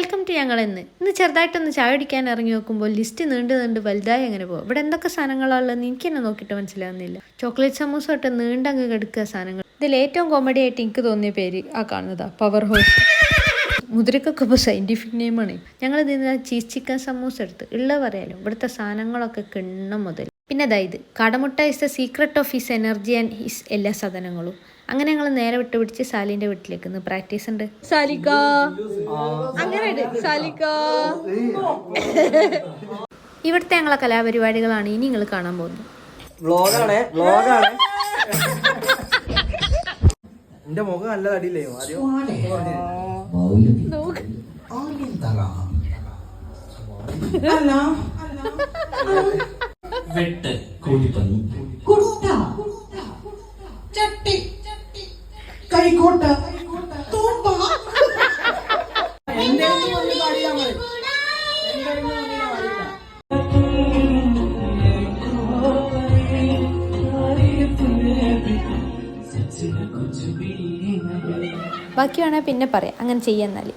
Welcome to ഞങ്ങൾ ഇന്ന് ചെറുതായിട്ടൊന്ന് ചായ കുടിക്കാൻ ഇറങ്ങി നോക്കുമ്പോൾ ലിസ്റ്റ് നീണ്ട് വലുതായി അങ്ങനെ പോകും. ഇവിടെ എന്തൊക്കെ സാധനങ്ങളാണുള്ളത് എനിക്ക് തന്നെ നോക്കിയിട്ട് മനസ്സിലാവുന്നില്ല. ചോക്ലേറ്റ് സമൂസ തൊട്ട് നീണ്ടങ്ങ് കിടക്കുക സാധനങ്ങൾ. ഇതിൽ ഏറ്റവും കോമഡി ആയിട്ട് എനിക്ക് തോന്നിയ പേര് ആ കാണുന്നതാ പവർ ഹോഴ്സ്. മുതിരക്കൊക്കെ ഇപ്പോൾ സയൻറ്റിഫിക് നെയിമാണ്. ഞങ്ങൾ ഇതിന് ചീസ് ചിക്കൻ സമൂസ എടുത്ത് ഉള്ള പറയാലോ. ഇവിടുത്തെ സാധനങ്ങളൊക്കെ കിണ്ണം മുതൽ. പിന്നെ അതായത് കടമുട്ട is the secret of his energy and his എല്ലാ സാധനങ്ങളും. അങ്ങനെ ഞങ്ങൾ നേരെ പിടിച്ച് സാലിന്റെ വീട്ടിലേക്ക് ഇന്ന് പ്രാക്ടീസ് ഉണ്ട്. സാലിക്ക അങ്ങനെ സാലിക്ക. ഇവിടുത്തെ ഞങ്ങളെ കലാപരിപാടികളാണ് ഇനി നിങ്ങൾ കാണാൻ പോകുന്നത്. എന്റെ മുഖം നല്ല തടിയില്ലേ വെട്ട് കോഴിപ്പന്നി കുട്ട ചട്ടി കൈക്കോട്ട തൂമ്പ. ബാക്കി വേണേൽ പിന്നെ പറയാം. അങ്ങനെ ചെയ്യാന്നാല്